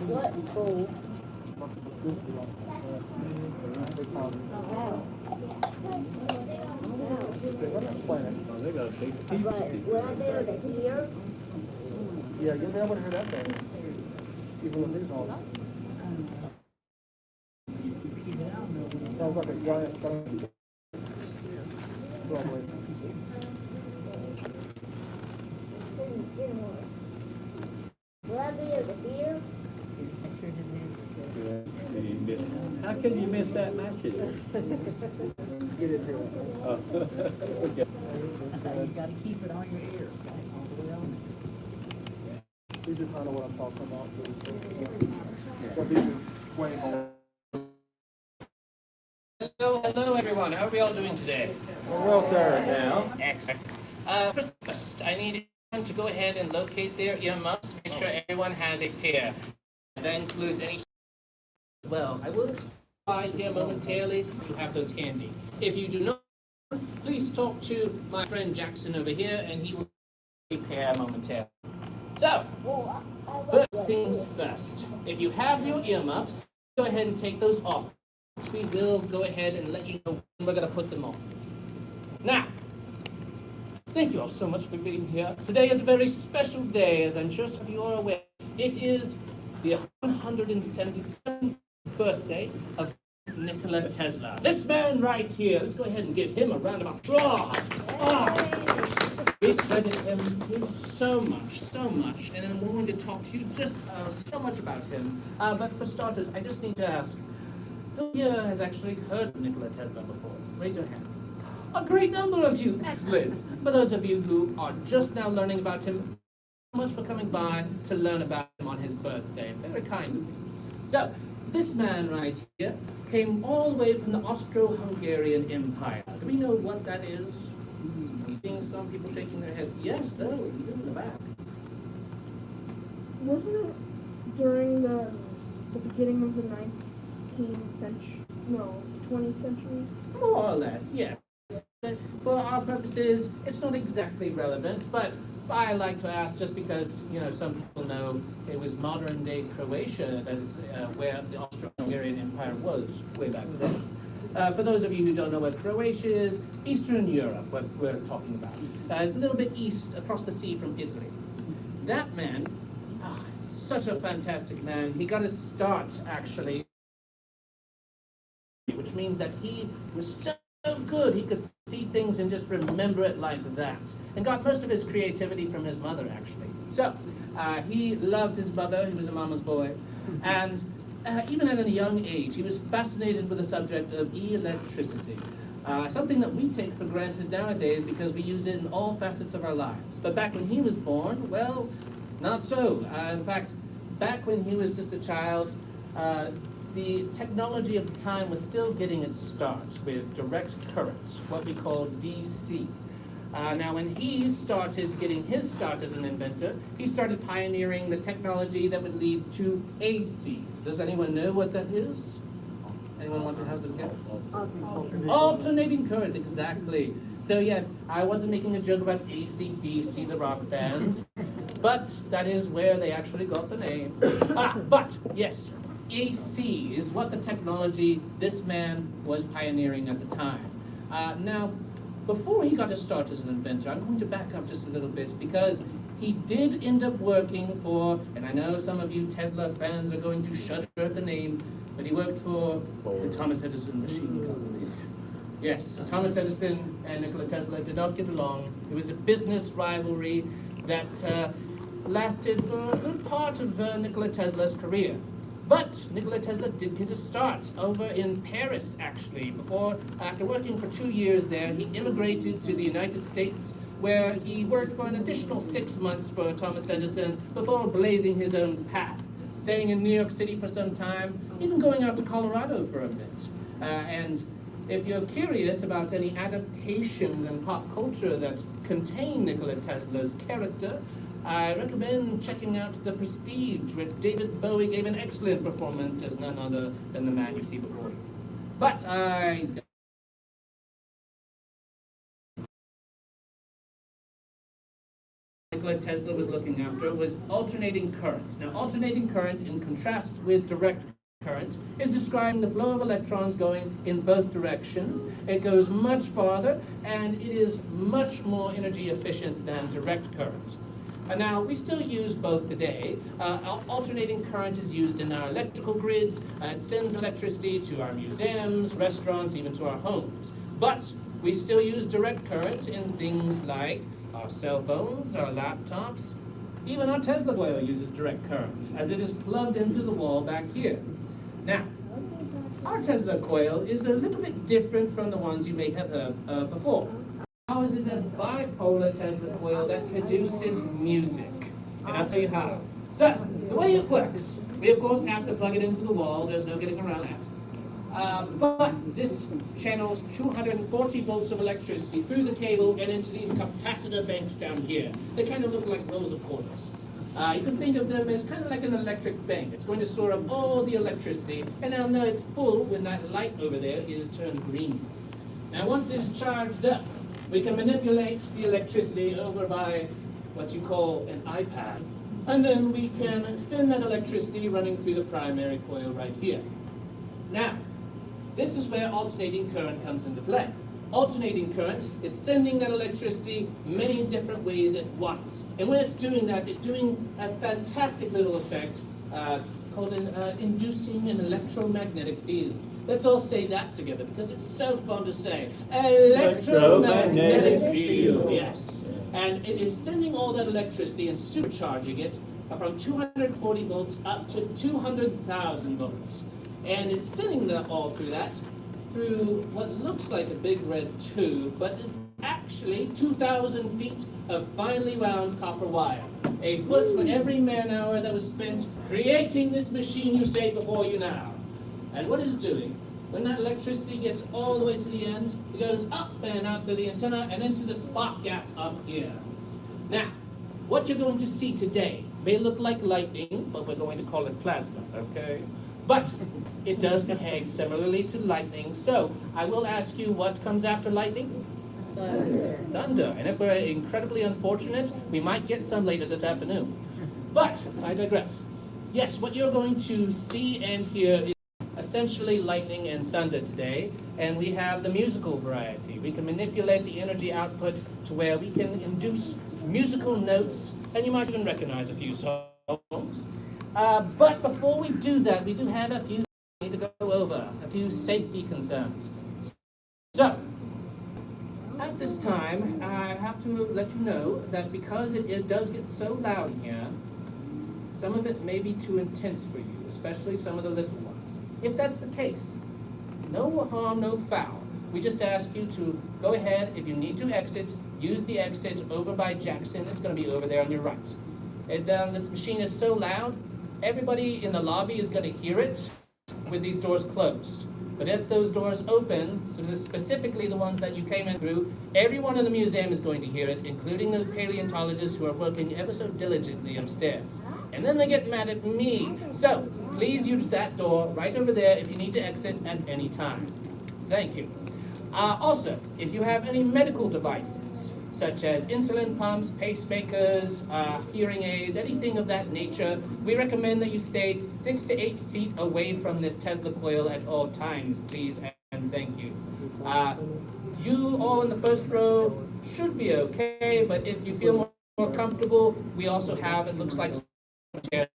What? Oh. They got a big piece But were there to hear? Yeah, you'll never hear that thing. Even with these on. Sounds like a giant thing. Probably. Were there to hear? How can you miss that match? Get it here. Okay. You gotta keep it on your ear. These are kind of what I'm talking about. So these are way more. Hello everyone. How are we all doing today? Well, sir. Now, excellent. First, I need everyone to go ahead and locate their earmuffs. Make sure everyone has a pair. That includes any. Well, I will explain here momentarily. You have those handy. If you do not, please talk to my friend Jackson over here, and he will prepare momentarily. So, first things first. If you have your earmuffs, go ahead and take those off. We will go ahead and let you know when we're going to put them on. Now, thank you all so much for being here. Today is a very special day, as I'm sure some of you are aware. It is the 177th birthday of Nikola Tesla. This man right here, let's go ahead and give him a round of applause. We credit him so much, and I'm going to talk to you just so much about him. But for starters, I just need to ask, who here has actually heard of Nikola Tesla before? Raise your hand. A great number of you. Excellent. For those of you who are just now learning about him, thank you so much for coming by to learn about him on his birthday. Very kind of you. So, this man right here came all the way from the Austro-Hungarian Empire. Do we know what that is? I'm seeing some people shaking their heads. Yes, though, you in the back. Wasn't it during the beginning of the 19th century? No, 20th century? More or less, yes. For our purposes, it's not exactly relevant, but I like to ask just because, some people know it was modern day Croatia that is where the Austro-Hungarian Empire was way back then. For those of you who don't know what Croatia is, Eastern Europe, what we're talking about. A little bit east, across the sea from Italy. That man, such a fantastic man, he got his start, actually, which means that he was so good he could see things and just remember it like that, and got most of his creativity from his mother, actually. So he loved his mother. He was a mama's boy, and even at a young age he was fascinated with the subject of electricity, something that we take for granted nowadays because we use it in all facets of our lives. But back when he was born, well, not so. In fact, back when he was just a child, the technology of the time was still getting its start with direct currents, what we call DC. Now, when he started getting his start as an inventor, he started pioneering the technology that would lead to AC. Does anyone know what that is? Anyone want to hazard a guess? Alternating current, exactly. So yes, I wasn't making a joke about AC/DC, the rock band, but that is where they actually got the name. But yes, AC is what the technology this man was pioneering at the time. Now, before he got his start as an inventor, I'm going to back up just a little bit because he did end up working for, and I know some of you Tesla fans are going to shudder at the name, but he worked for the Thomas Edison Machine Company. Yes, Thomas Edison and Nikola Tesla did not get along. It was a business rivalry that lasted for a good part of Nikola Tesla's career. But Nikola Tesla did get a start over in Paris, actually. After working for 2 years there, he immigrated to the United States, where he worked for an additional 6 months for Thomas Edison before blazing his own path, staying in New York City for some time, even going out to Colorado for a bit. And if you're curious about any adaptations in pop culture that contain Nikola Tesla's character, I recommend checking out The Prestige, where David Bowie gave an excellent performance as none other than the man you see before you. But Nikola Tesla was looking after was alternating current. Now, alternating current, in contrast with direct current, is describing the flow of electrons going in both directions. It goes much farther, and it is much more energy efficient than direct current. Now, we still use both today. Alternating current is used in our electrical grids. It sends electricity to our museums, restaurants, even to our homes. But we still use direct current in things like our cell phones, our laptops. Even our Tesla coil uses direct current, as it is plugged into the wall back here. Now, our Tesla coil is a little bit different from the ones you may have heard of before. Ours is a bipolar Tesla coil that produces music, and I'll tell you how. So, the way it works, we of course have to plug it into the wall, there's no getting around that. But this channels 240 volts of electricity through the cable and into these capacitor banks down here. They kind of look like rows of quarters. You can think of them as kind of like an electric bank. It's going to store up all the electricity, and I'll know it's full when that light over there is turned green. Now, once it's charged up, we can manipulate the electricity over by what you call an iPad, and then we can send that electricity running through the primary coil right here. Now, this is where alternating current comes into play. Alternating current is sending that electricity many different ways at once. And when it's doing that, it's doing a fantastic little effect called inducing an electromagnetic field. Let's all say that together because it's so fun to say. Electromagnetic field, yes. And it is sending all that electricity and supercharging it from 240 volts up to 200,000 volts. And it's sending that all through what looks like a big red tube, but is actually 2,000 feet of finely wound copper wire. A foot for every man-hour that was spent creating this machine you say before you now. And what it's doing, when that electricity gets all the way to the end, it goes up and out to the antenna and into the spot gap up here. Now, what you're going to see today may look like lightning, but we're going to call it plasma, okay? But it does behave similarly to lightning, so I will ask you what comes after lightning? Thunder. Thunder. And if we're incredibly unfortunate, we might get some later this afternoon. But I digress. Yes, what you're going to see and hear is essentially lightning and thunder today, and we have the musical variety. We can manipulate the energy output to where we can induce musical notes, and you might even recognize a few songs. But before we do that, we do have a few things to go over, a few safety concerns. So, at this time, I have to let you know that because it does get so loud here, some of it may be too intense for you, especially some of the little ones. If that's the case, no harm, no foul. We just ask you to go ahead. If you need to exit, use the exit over by Jackson. It's going to be over there on your right. And this machine is so loud, everybody in the lobby is going to hear it with these doors closed. But if those doors open, specifically the ones that you came in through, everyone in the museum is going to hear it, including those paleontologists who are working ever so diligently upstairs. And then they get mad at me. So please use that door right over there if you need to exit at any time. Thank you. Also, if you have any medical devices, such as insulin pumps, pacemakers, hearing aids, anything of that nature, we recommend that you stay 6 to 8 feet away from this Tesla coil at all times, please, and thank you. You all in the first row should be okay, but if you feel more comfortable, we also have, it looks like, chairs.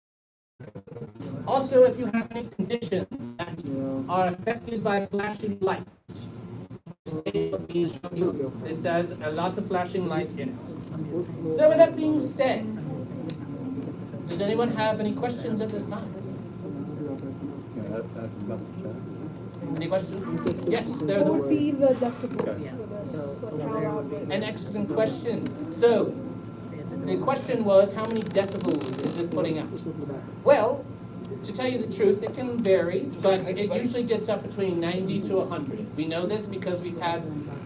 Also, if you have any conditions that are affected by flashing lights, this has a lot of flashing lights in it. So with that being said, does anyone have any questions at this time? Any questions? Yes, there What would be the decibels Okay. for how loud it is? An excellent question. So the question was, how many decibels is this putting out? Well, to tell you the truth, it can vary, but it usually gets up between 90 to 100. We know this because we've had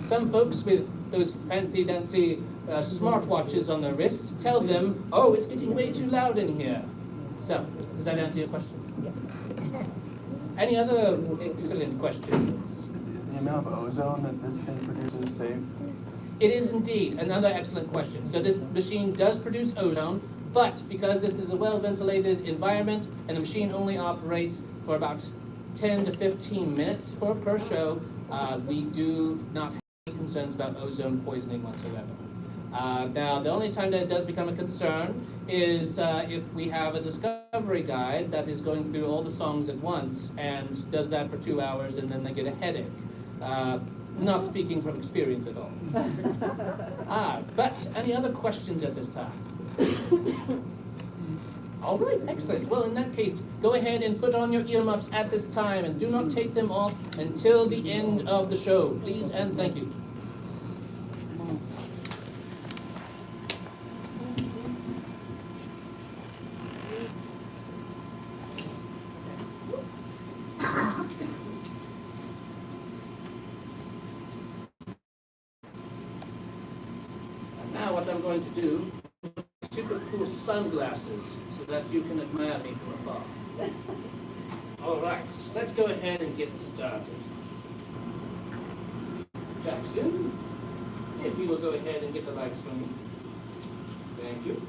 some folks with those fancy-dancy smartwatches on their wrist tell them, oh, it's getting way too loud in here. So, does that answer your question? Yes. Any other excellent questions? Is the amount of ozone that this thing produces safe? It is indeed another excellent question. So this machine does produce ozone, but because this is a well-ventilated environment and the machine only operates for about 10 to 15 minutes per show, we do not have any concerns about ozone poisoning whatsoever. Now, the only time that it does become a concern is if we have a discovery guide that is going through all the songs at once and does that for 2 hours and then they get a headache. Not speaking from experience at all. But any other questions at this time? All right, excellent. Well, in that case, go ahead and put on your earmuffs at this time and do not take them off until the end of the show. Please and thank you. And now what I'm going to do is super cool sunglasses so that you can admire me from afar. All right, let's go ahead and get started. Jackson, if you will go ahead and get the lights going. Thank you.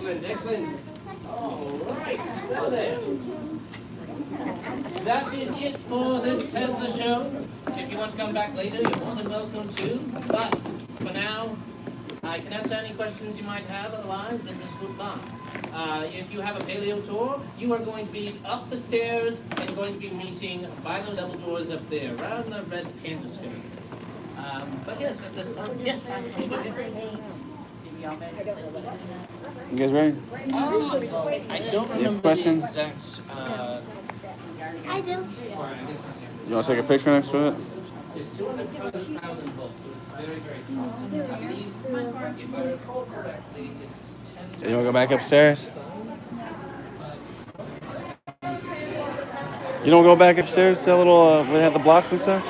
Excellent, excellent. All right, well then. That is it for this Tesla show. If you want to come back later, you're more than welcome to. But for now, I can answer any questions you might have. Otherwise, this is goodbye. If you have a paleo tour, you are going to be up the stairs and going to be meeting by those double doors up there, around the red panda skirt. But yes, at this time, yes, I'm You guys ready? I don't remember the questions? exact. I do. You want to take a picture next to it? It's 200,000 volts, so it's very, very hot. I believe, if I recall correctly, it's 10 You want to go back upstairs? You don't go back upstairs to that little, where they have the blocks and stuff?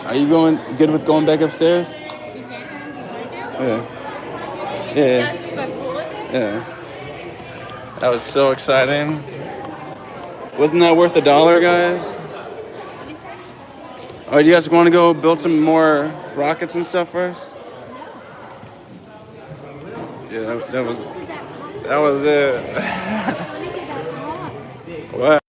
Are you good with going back upstairs? Yeah. Yeah. Yeah. That was so exciting. Wasn't that worth $1, guys? Oh, you guys want to go build some more rockets and stuff first? Yeah, that was it. What?